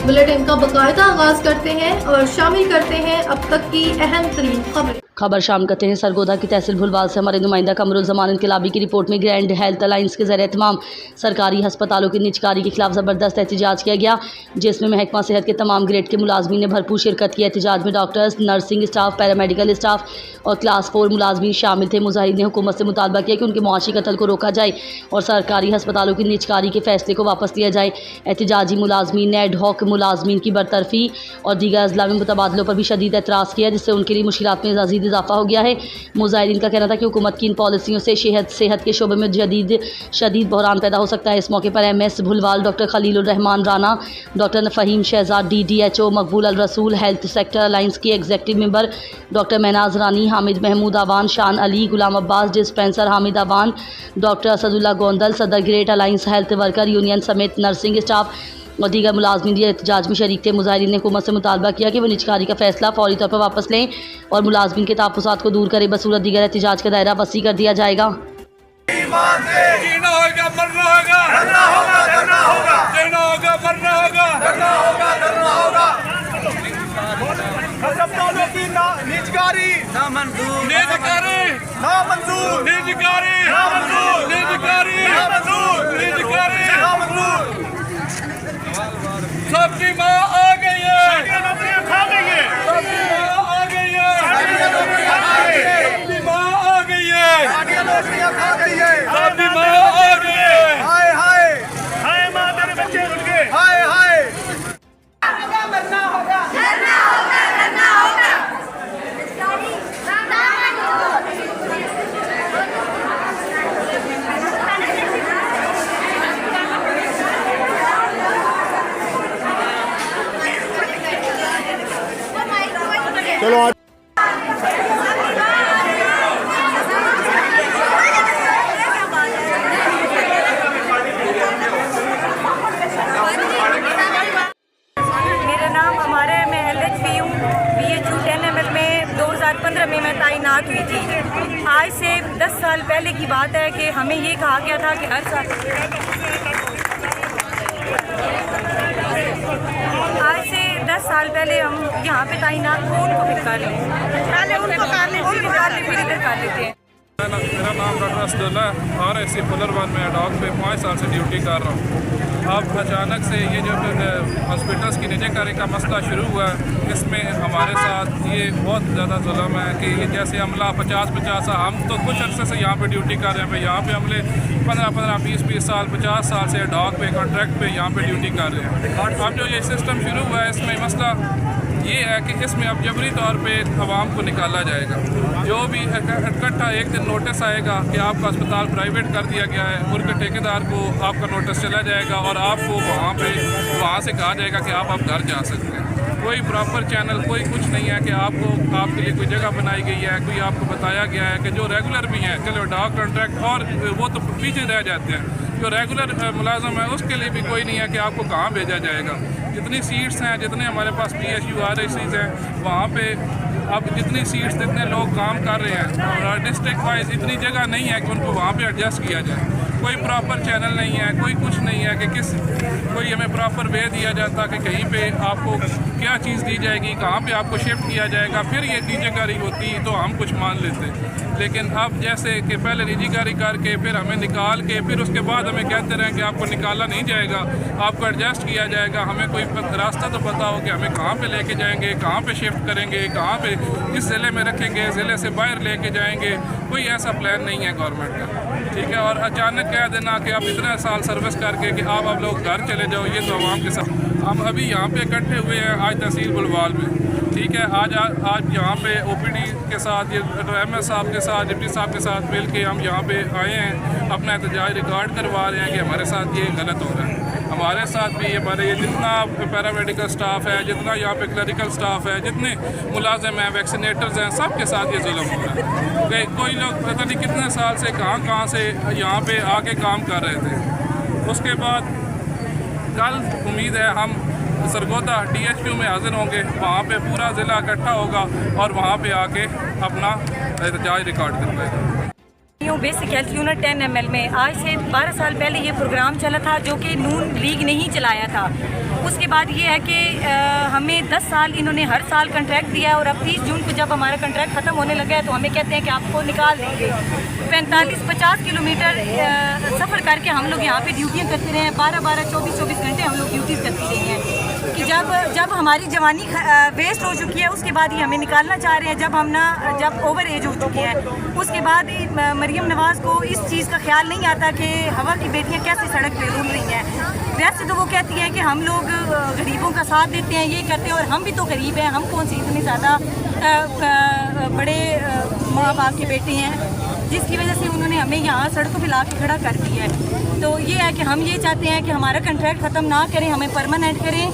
Bulletin का बाकायदा आगाज करते हैं और शामिल करते हैं अब तक की अहम तरीन खबर शामिल करते हैं। सरगोदा की तहसील भुलवाल से हमारे नुमाइंदा कमरुज़्ज़मान इनकलाबी की रिपोर्ट में ग्रैंड हेल्थ अलायंस के ज़रिए तमाम सरकारी हस्पतालों की निजकारी के खिलाफ ज़बरदस्त एहतजाज किया गया, जिसमें महकमा सेहत के तमाम ग्रेड के मुलाजमीन ने भरपूर शिरकत की। एहतजाज में doctors, nursing staff, paramedical staff और क्लास 4 मुलाजमीन शामिल थे। मुजाहिदीन ने हुकूमत से मुतालबा किया कि उनके मुआशी कत्ल को रोका जाए और सरकारी हस्पतालों की निजकारी के फैसले को वापस लिया जाए। एहतजाजी मुलाजमीन ने एडहॉक मुलाजमीन की बरतरफी और दीगर अजला में मुतबादलों पर भी शदीद एतराज़ किया, जिससे उनके लिए मुश्किलात में मज़ीद इजाफा हो गया है। मुजाहिदीन का कहना था कि हुकूमत की इन पॉलिसियों से सेहत के शोबे में शदीद बहरान पैदा हो सकता है। इस मौके पर MS Bhulwal, doctor Khalilur Rehman Rana, doctor Faheem Shahzad, DDHO Maqbool Al Rasool, health sector alliance की executive member doctor Mehnaz Rani, Hamid Mehmood Awan, Shan Ali, Ghulam Abbas, dispenser Hamid Awan, doctor Asadullah Gondal, सदर great alliance health worker union समेत नर्सिंग स्टाफ और दीगर मुलाजमीन एहतजाज में शरीक थे। मुजाहिदीन ने हुकूमत से मुतालबा किया कि वह निजकारी का फैसला फौरी तौर पर वापस लें और मुलाजमीन के तहफ़्फ़ुज़ात को दूर करें। बसूरत दीगर एहतजाज का दायरा वसी कर दिया जाएगा। सबकी माँ आ गई है, खा गई है, सबकी माँ आ गई है, सबकी माँ आ गई है, सबकी माँ आ गई है। हाय हाय हाय माँ तेरे बच्चे उनके हाय हाय। करना होगा, करना होगा, करना होगा। चलो मेरा नाम हमारे मैं LHP हूँ। BHU 10 ML में 2015 में मैं तैनात हुई थी। आज से 10 साल पहले की बात है कि हमें ये कहा गया था कि हर साल साल पहले हम यहाँ पे तैनात हो उनको फिर कर लें, पहले उनको कर लें, उनको कर लें, फिर इधर कर लेते हैं। मेरा नाम डॉक्टर असदुल्ला RSC फुलरवाल में डॉक पे 5 साल से ड्यूटी कर रहा हूँ। अब अचानक से ये जो हॉस्पिटल्स की निजीकारी का मसला शुरू हुआ है, इसमें हमारे साथ ये बहुत ज़्यादा जुल्म है कि ये जैसे अमला 50-50 हम तो कुछ अर्से से यहाँ पे ड्यूटी कर रहे हैं। यहाँ पे हमले 15-15, 20-20 साल, 50 साल से डॉक पे कॉन्ट्रैक्ट पे यहाँ पे ड्यूटी कर रहे हैं। अब जो ये सिस्टम शुरू हुआ है, इसमें मसला ये है कि इसमें अब जबरी तौर पे आवाम को निकाला जाएगा। जो भी इकट्ठा एक दिन नोटिस आएगा कि आपका अस्पताल प्राइवेट कर दिया गया है, उनके ठेकेदार को आपका नोटिस चला जाएगा और आपको वहाँ से कहा जाएगा कि आप घर जा सकते हैं। कोई प्रॉपर चैनल, कोई कुछ नहीं है कि आपके लिए कोई जगह बनाई गई है, कोई आपको बताया गया है कि जो रेगुलर भी हैं, चलो डॉक कॉन्ट्रैक्ट और वो तो पीछे रह जाते हैं, जो रेगुलर मुलाजम है उसके लिए भी कोई नहीं है कि आपको कहाँ भेजा जाएगा। जितनी सीट्स हैं, जितने हमारे पास PHU RSCs हैं, वहाँ पे अब जितनी सीट्स, जितने लोग काम कर रहे हैं और डिस्ट्रिक्ट वाइज इतनी जगह नहीं है कि उनको वहाँ पे एडजस्ट किया जाए। कोई प्रॉपर चैनल नहीं है, कोई कुछ नहीं है कि कोई हमें प्रॉपर वे दिया जाता कि कहीं पे आपको क्या चीज़ दी जाएगी, कहाँ पे आपको शिफ्ट किया जाएगा, फिर ये निजीकारी होती तो हम कुछ मान लेते। लेकिन अब जैसे कि पहले निजीकारी करके फिर हमें निकाल के फिर उसके बाद हमें कहते रहें कि आपको निकाला नहीं जाएगा, आपको एडजस्ट किया जाएगा। हमें कोई रास्ता तो पता हो कि हमें कहाँ पे लेके जाएंगे, कहाँ पे शिफ्ट करेंगे, कहाँ पे किस ज़िले में रखेंगे, ज़िले से बाहर लेके जाएंगे, कोई ऐसा प्लान नहीं है गवर्नमेंट का। ठीक है, और अचानक कह देना कि आप इतने साल सर्विस करके कि आप लोग घर चले जाओ, ये तो आवाम के साथ। हम अभी यहाँ पे इकट्ठे हुए हैं आज तहसील बुलवाल में। ठीक है, आज यहाँ पे OPD के साथ, ये MS साहब के साथ, डिप्टी साहब के साथ मिल के हम यहाँ पे आए हैं, अपना एहतजाज रिकॉर्ड करवा रहे हैं कि हमारे साथ ये गलत हो रहा है। हमारे साथ भी हमारे ये जितना पैरामेडिकल स्टाफ है, जितना यहाँ पे क्लरिकल स्टाफ है, जितने मुलाजिम हैं, वैक्सीनेटर्स हैं, सब के साथ ये जुल्म हो रहा है। कोई लोग पता नहीं कितने साल से कहाँ से यहाँ पे आके काम कर रहे थे। उसके बाद कल उम्मीद है हम सरगोदा DHQ में हाजिर होंगे, वहाँ पे पूरा ज़िला इकट्ठा होगा और वहाँ पे आके अपना एहतजाज रिकॉर्ड करवाएगा। हूँ बेसिक हेल्थ यूनिट 10 ml में। आज से 12 साल पहले ये प्रोग्राम चला था जो कि नून लीग ने ही चलाया था। उसके बाद ये है कि हमें 10 साल इन्होंने हर साल कंट्रैक्ट दिया और अब 30 जून को जब हमारा कंट्रैक्ट ख़त्म होने लगा है तो हमें कहते हैं कि आपको निकाल देंगे। 45-50 किलोमीटर सफ़र करके हम लोग यहाँ पे ड्यूटियाँ करते रहे हैं। 12-12, 24-24 घंटे हम लोग ड्यूटीज़ करते रहे हैं कि जब हमारी जवानी वेस्ट हो चुकी है उसके बाद ही हमें निकालना चाह रहे हैं। जब ओवर एज हो चुकी है उसके बाद मरियम नवाज़ को इस चीज़ का ख्याल नहीं आता कि हवा की बेटियाँ कैसे सड़क पे रूल रही हैं। वैसे तो वो कहती है कि हम लोग गरीबों का साथ देते हैं, ये करते हैं, और हम भी तो गरीब हैं। हम कौन सी इतने ज़्यादा बड़े माँ बाप के बेटे हैं जिसकी वजह से उन्होंने हमें यहाँ सड़कों पे ला के खड़ा कर दिया है। तो ये है कि हम ये चाहते हैं कि हमारा कंट्रैक्ट ख़त्म ना करें, हमें परमानेंट करें,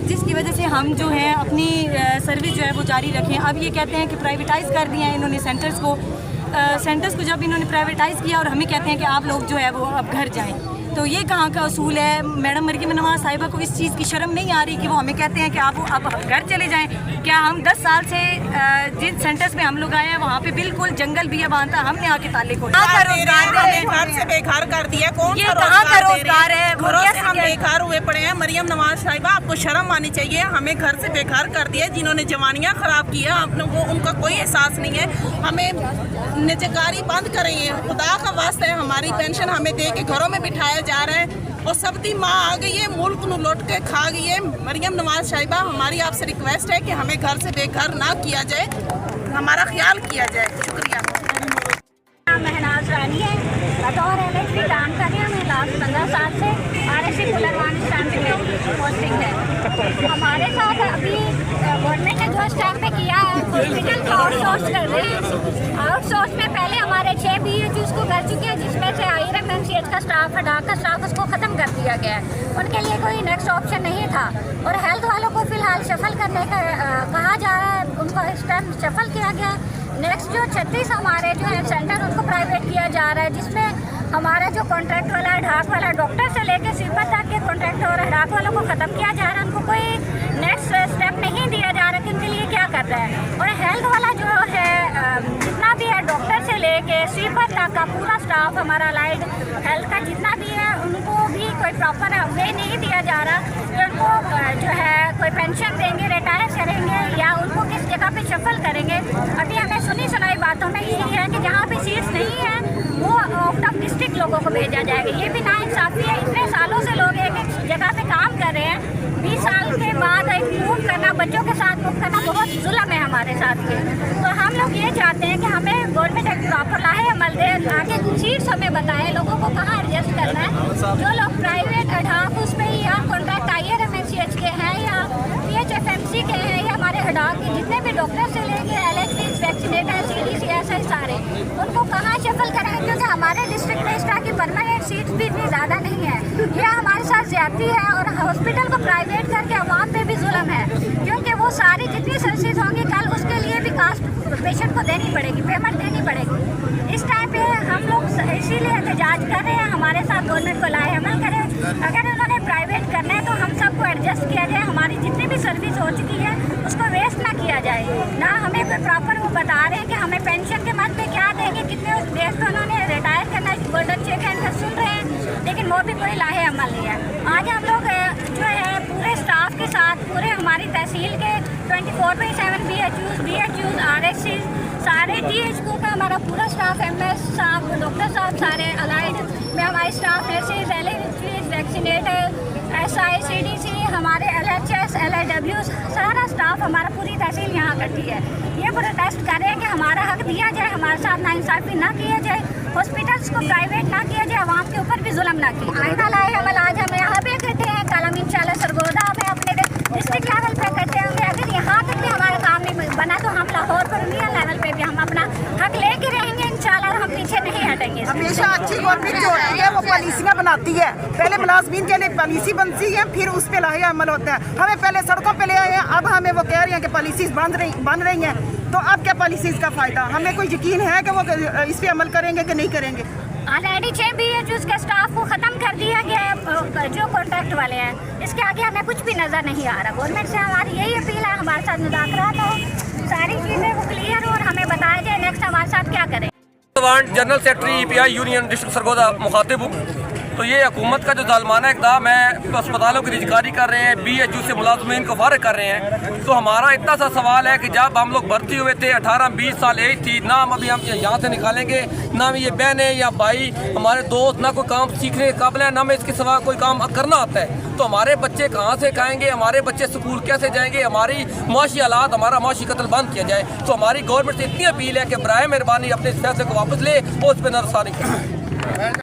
जिसकी वजह से हम जो है अपनी सर्विस जो है वो जारी रखें। अब ये कहते हैं कि प्राइवेटाइज़ कर दिया है इन्होंने सेंटर्स को जब इन्होंने प्राइवेटाइज़ किया और हमें कहते हैं कि आप लोग जो है वो अब घर जाएँ। तो ये कहाँ का असूल है? मैडम मरियम नवाज़ साहिबा को इस चीज़ की शर्म नहीं आ रही कि वो हमें कहते हैं कि आप अब घर चले जाएं। क्या हम 10 साल से जिन सेंटर्स में हम लोग आए हैं वहाँ पे बिल्कुल जंगल भी बांध था, हमने आके ताले खोले। घर से बेघर कर दिया। कौन सा कहाँ का रोजगार है? घरों से हम बेघर हुए पड़े हैं। मरियम नवाज साहिबा आपको शर्म आनी चाहिए। हमें घर से बेघर कर दिया जिन्होंने जवानियाँ खराब की है, आप लोगों को उनका कोई एहसास नहीं है। हमें निजकारी बंद करेंगे, खुदा का वास्ता है। हमारी पेंशन हमें दे के घरों में बिठाया जा रहा है और सबकी माँ आ गई है, मुल्क को लौट के खा गई है। मरियम नवाज साहिबा हमारी आपसे रिक्वेस्ट है कि हमें घर से बेघर ना किया जाए, हमारा ख्याल किया जाए। शुक्रिया। महनाज रानी है, बतौर LHP काम कर रही हूँ मैं लास्ट 15 साल से। RSC फुलरवान स्टैंप पे पोस्टिंग है। हमारे साथ अभी गवर्नमेंट ने जो स्टैंप पे किया है हॉस्पिटल आउटसोर्स कर रहे हैं। आउटसोर्स में पहले हमारे 6 BHUs को कर चुके हैं, जिसमें से IRM-MCH का स्टाफ, हडाक का स्टाफ उसको ख़त्म कर दिया गया है। उनके लिए कोई नेक्स्ट ऑप्शन नहीं था और हेल्थ वालों को फ़िलहाल शफल करने का कहा जा रहा है। उनको इस टाइम शफल किया गया है। नेक्स्ट जो 36 हमारे जो है सेंटर उनको प्राइवेट किया जा रहा है, जिसमें हमारा जो कॉन्ट्रैक्ट वाला है ढाक वाला डॉक्टर से लेकर सिपत तक के कॉन्ट्रैक्ट और ढाक वालों को ख़त्म किया जा रहा है। उनको कोई नेक्स्ट स्टेप नहीं दिया जा रहा कि उनके लिए क्या कर रहा है। और हेल्थ वाला जो है जितना भी है डॉक्टर से लेके सिपत तक का पूरा स्टाफ हमारा अलाइड हेल्थ का जितना भी है उनको भी कोई प्रॉपर वे नहीं दिया जा रहा कि उनको जो है कोई पेंशन देंगे, रिटायर करेंगे या उनको किस जगह पे शफल करेंगे। अभी हमें सुनी सुनाई बातों में यही है कि जहाँ पे सीट्स नहीं है वो आउट ऑफ डिस्ट्रिक्ट लोगों को भेजा जाएगा। ये भी नाइंसाफ़ी है। इतने सालों से लोग एक जगह पे काम कर रहे हैं, 20 साल के बाद एक मूव करना, बच्चों के साथ मूव करना बहुत जुल्म है हमारे साथ के। तो हम लोग ये चाहते हैं कि हमें गवर्नमेंट एक प्रॉपर लाहे अमल दे, आगे सीट्स हमें बताए लोगों को कहाँ एडजस्ट करना है। जो लोग प्राइवेट हडाक उस पर या कॉन्ट्रैक्ट IRM-MCH के हैं या PHFMC के हैं या हमारे हडाक के जितने भी डॉक्टर से लेके LHP वैक्सीनेटर CDC ऐसे सारे उनको कहाँ शफल करेंगे, क्योंकि हमारे डिस्ट्रिक्ट में इस तरह की परमानेंट सीट्स भी इतनी ज़्यादा नहीं है। यह हमारे साथ ज्यादती है और हॉस्पिटल को प्राइवेट करके अवाम पे भी जुल्म है, क्योंकि वो सारी जितनी सर्विसेज होंगी कल उसके लिए भी कास्ट पेशेंट को देनी पड़ेगी, पेमेंट देनी पड़ेगी। इस टाइम पे हम लोग इसीलिए एहतजाज कर रहे हैं, हमारे साथ गवर्नमेंट को लाए अमल करें। अगर उन्होंने प्राइवेट करना है तो हम सबको एडजस्ट किया जाए, हमारी जितनी भी सर्विस हो चुकी है उसको वेस्ट ना किया जाए। ना हमें कोई प्रॉपर वो बता रहे हैं कि हमें पेंशन के मत पे क्या देंगे, कितने डेज पे उन्होंने रिटायर करना है, गोल्डन चेक है सुन रहे हैं, लेकिन वो भी कोई लाहे अमल नहीं है। आज हम लोग जो है पूरे स्टाफ के साथ पूरे हमारी तहसील के 24/7 BHUs RSC सारे DHQ का हमारा पूरा स्टाफ, MS साहब, डॉक्टर साहब, सारे अलाइड में हमारे staff nurses, LHP vaccinator, SI CDC, हमारे LHS LHW सारा स्टाफ हमारा पूरी तहसील यहाँ करती है। ये प्रोटेस्ट कर रहे हैं कि हमारा हक दिया जाए, हमारे साथ नाइंसाफ़ी ना किया जाए, हॉस्पिटल्स को प्राइवेट ना किया जाए, आवाम के ऊपर भी जुल्म ना किया। आइंदा लाए अमल आज हम यहाँ पे करते हैं, कल हम इंशाल्लाह सरगोदा में अपने डिस्ट्रिक्ट लेवल पे करते होंगे। अगर यहाँ तक भी हमारा काम नहीं बना तो हम लाहौर पर इंडिया लेवल पे भी हम अपना हक लेके रहेंगे इंशाल्लाह, हम पीछे नहीं हटेंगे। हमेशा अच्छी गवर्नमेंट जो होती है वो पॉलिसियाँ बनाती है, पहले मुलाजमीन के लिए पॉलिसी बनती है फिर उस पर लाहे अमल होता है। हमें पहले सड़कों पे ले आए हैं, अब हमें वो कह रही हैं कि पॉलिसीज बन रही हैं, तो अब क्या पॉलिसीज का फ़ायदा? हमें कोई यकीन है कि वो इस पर अमल करेंगे कि नहीं करेंगे? ऑलरेडी 6 BHUs के स्टाफ को ख़त्म कर दिया गया है जो कॉन्ट्रैक्ट वाले हैं। इसके आगे हमें कुछ भी नज़र नहीं आ रहा। गवर्नमेंट से हमारी यही अपील है, हमारे साथ मुज़ाकरात हो, सारी चीज़ें वो क्लियर हो और हमें बताया जाए नेक्स्ट हमारे साथ क्या करें। Awan general secretary EPI union district Sargodha मुखातिब हूँ। तो ये हुकूमत का जो जालमाना इक़दाम है, तो अस्पतालों की निजकारी कर रहे हैं, BHU से मुलाजमीन को फारिग कर रहे हैं। तो हमारा इतना सा सवाल है कि जब हम लोग भर्ती हुए थे 18-20 साल एज थी ना, हम अभी हम यहाँ से निकालेंगे ना, ये बहनें या भाई हमारे दोस्त ना कोई काम सीखने के काबिल है, ना हमें इसके सिवा कोई काम करना आता है। तो हमारे बच्चे कहाँ से खाएंगे, हमारे बच्चे स्कूल कैसे जाएंगे, हमारी माशी हालात, हमारा माशी कत्ल बंद किया जाए। तो हमारी गवर्नमेंट से इतनी अपील है कि बराए मेहरबानी अपने इस फैसले को वापस ले और उस पर नजरसानी करें।